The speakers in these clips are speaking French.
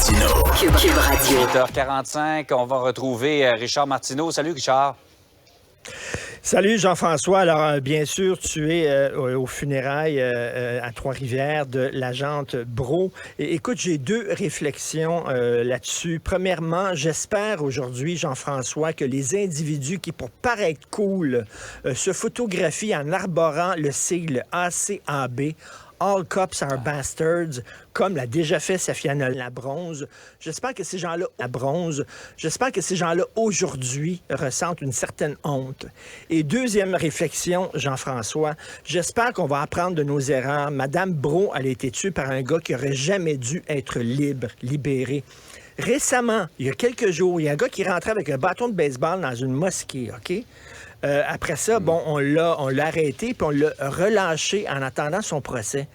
Martineau. Cube Radio. 8h45, on va retrouver Richard Martineau. Salut, Richard. Salut Jean-François. Alors, bien sûr, tu es aux funérailles à Trois-Rivières de l'agente Brault. Et écoute, j'ai deux réflexions là-dessus. Premièrement, j'espère aujourd'hui, Jean-François, que les individus qui, pour paraître cool, se photographient en arborant le sigle ACAB, All Cops are Bastards, comme l'a déjà fait Safiana Labronze. J'espère que ces gens-là, aujourd'hui, ressentent une certaine honte. Et deuxième réflexion, Jean-François, j'espère qu'on va apprendre de nos erreurs. Madame Brault, elle a été tuée par un gars qui aurait jamais dû être libéré. Récemment, il y a quelques jours, il y a un gars qui rentrait avec un bâton de baseball dans une mosquée, OK? Après ça, on l'a arrêté puis on l'a relâché en attendant son procès.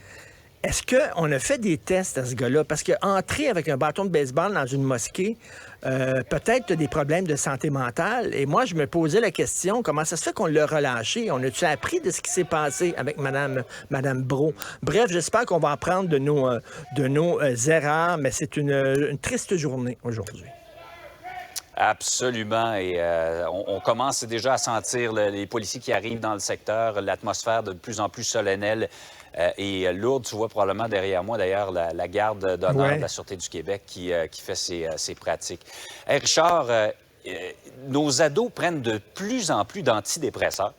Est-ce qu'on a fait des tests à ce gars-là? Parce qu'entrer avec un bâton de baseball dans une mosquée, peut-être des problèmes de santé mentale. Et moi, je me posais la question, comment ça se fait qu'on l'a relâché? On a-tu appris de ce qui s'est passé avec Madame Brault? Bref, j'espère qu'on va apprendre de nos erreurs, mais c'est une triste journée aujourd'hui. Absolument. Et on commence déjà à sentir les policiers qui arrivent dans le secteur, l'atmosphère de plus en plus solennelle et lourde. Tu vois probablement derrière moi, d'ailleurs, la garde d'honneur de la Sûreté du Québec qui fait ses pratiques. Hey, Richard, nos ados prennent de plus en plus d'antidépresseurs.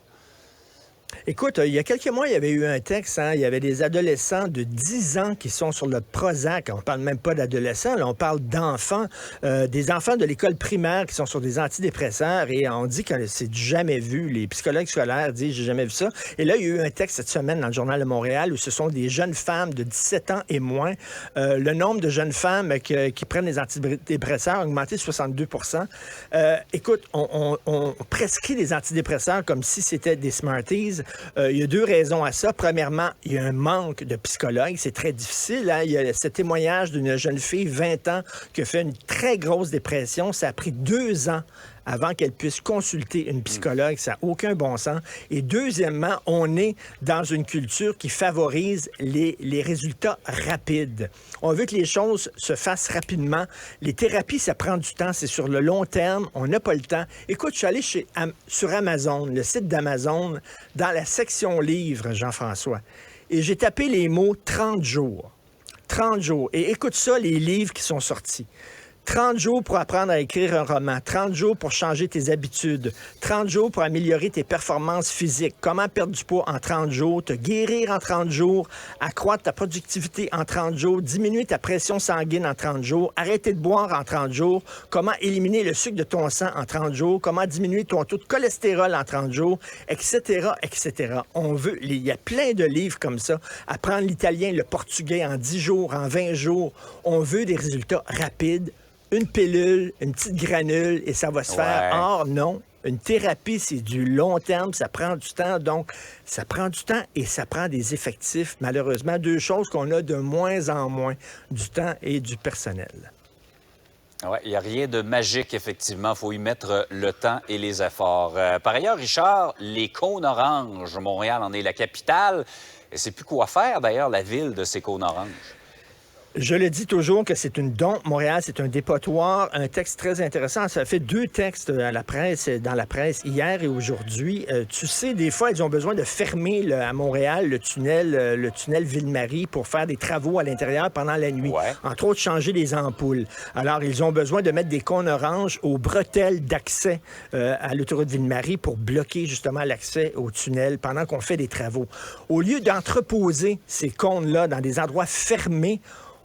Écoute, il y a quelques mois, il y avait eu un texte, il y avait des adolescents de 10 ans qui sont sur le Prozac. On parle même pas d'adolescents, là, on parle d'enfants, des enfants de l'école primaire qui sont sur des antidépresseurs et on dit que c'est du jamais vu. Les psychologues scolaires disent « j'ai jamais vu ça ». Et là, il y a eu un texte cette semaine dans le Journal de Montréal où ce sont des jeunes femmes de 17 ans et moins. Le nombre de jeunes femmes qui prennent des antidépresseurs a augmenté de 62 %. Écoute, on prescrit des antidépresseurs comme si c'était des Smarties. Il y a deux raisons à ça. Premièrement, il y a un manque de psychologues. C'est très difficile. Il y a ce témoignage d'une jeune fille, 20 ans, qui a fait une très grosse dépression. Ça a pris 2 ans avant qu'elle puisse consulter une psychologue. Ça n'a aucun bon sens. Et deuxièmement, on est dans une culture qui favorise les résultats rapides. On veut que les choses se fassent rapidement. Les thérapies, ça prend du temps. C'est sur le long terme. On n'a pas le temps. Écoute, je suis allé sur Amazon, le site d'Amazon, dans la section livres, Jean-François. Et j'ai tapé les mots 30 jours. 30 jours. Et écoute ça, les livres qui sont sortis. 30 jours pour apprendre à écrire un roman, 30 jours pour changer tes habitudes, 30 jours pour améliorer tes performances physiques, comment perdre du poids en 30 jours, te guérir en 30 jours, accroître ta productivité en 30 jours, diminuer ta pression sanguine en 30 jours, arrêter de boire en 30 jours, comment éliminer le sucre de ton sang en 30 jours, comment diminuer ton taux de cholestérol en 30 jours, etc., etc. Il y a plein de livres comme ça. Apprendre l'italien, le portugais en 10 jours, en 20 jours. On veut des résultats rapides. Une pilule, une petite granule, et ça va se faire. Or, non. Une thérapie, c'est du long terme, ça prend du temps. Donc, ça prend du temps et ça prend des effectifs. Malheureusement, deux choses qu'on a de moins en moins, du temps et du personnel. Oui, il n'y a rien de magique, effectivement. Il faut y mettre le temps et les efforts. Par ailleurs, Richard, les cônes oranges, Montréal en est la capitale. Et c'est plus quoi faire, d'ailleurs, la ville de ces cônes oranges. Je le dis toujours que c'est une dompe. Montréal, c'est un dépotoir. Un texte très intéressant. Ça fait 2 textes dans la presse hier et aujourd'hui. Tu sais, des fois, ils ont besoin de fermer à Montréal le tunnel Ville-Marie pour faire des travaux à l'intérieur pendant la nuit. Ouais. Entre autres, changer les ampoules. Alors, ils ont besoin de mettre des cônes oranges aux bretelles d'accès à l'autoroute Ville-Marie pour bloquer justement l'accès au tunnel pendant qu'on fait des travaux. Au lieu d'entreposer ces cônes-là dans des endroits fermés,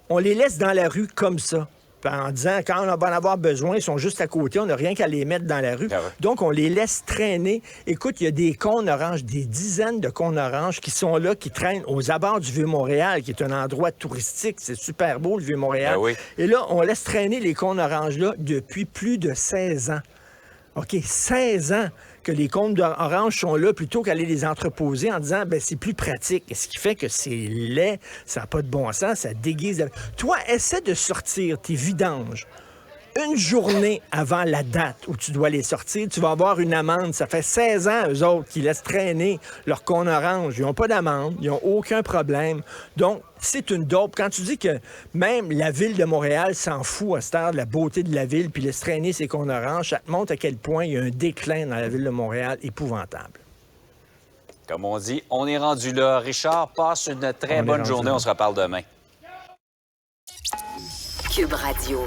on les laisse dans la rue comme ça, en disant quand on va en avoir besoin, ils sont juste à côté, on n'a rien qu'à les mettre dans la rue. Donc, on les laisse traîner. Écoute, il y a des cônes oranges, des dizaines de cônes oranges qui sont là, qui traînent aux abords du Vieux-Montréal, qui est un endroit touristique. C'est super beau, le Vieux-Montréal. Et là, on laisse traîner les cônes oranges-là depuis plus de 16 ans. OK, 16 ans que les cônes orange sont là plutôt qu'aller les entreposer en disant c'est plus pratique. Ce qui fait que c'est laid, ça n'a pas de bon sens, ça déguise. Toi, essaie de sortir tes vidanges une journée avant la date où tu dois les sortir, tu vas avoir une amende. Ça fait 16 ans, eux autres, qui laissent traîner leur cône orange. Ils n'ont pas d'amende, ils n'ont aucun problème. Donc, c'est une dope. Quand tu dis que même la Ville de Montréal s'en fout à cette heure de la beauté de la ville puis laisse traîner ses cônes oranges, ça te montre à quel point il y a un déclin dans la Ville de Montréal épouvantable. Comme on dit, on est rendu là. Richard, passe une très bonne journée. On se reparle demain. Cube Radio.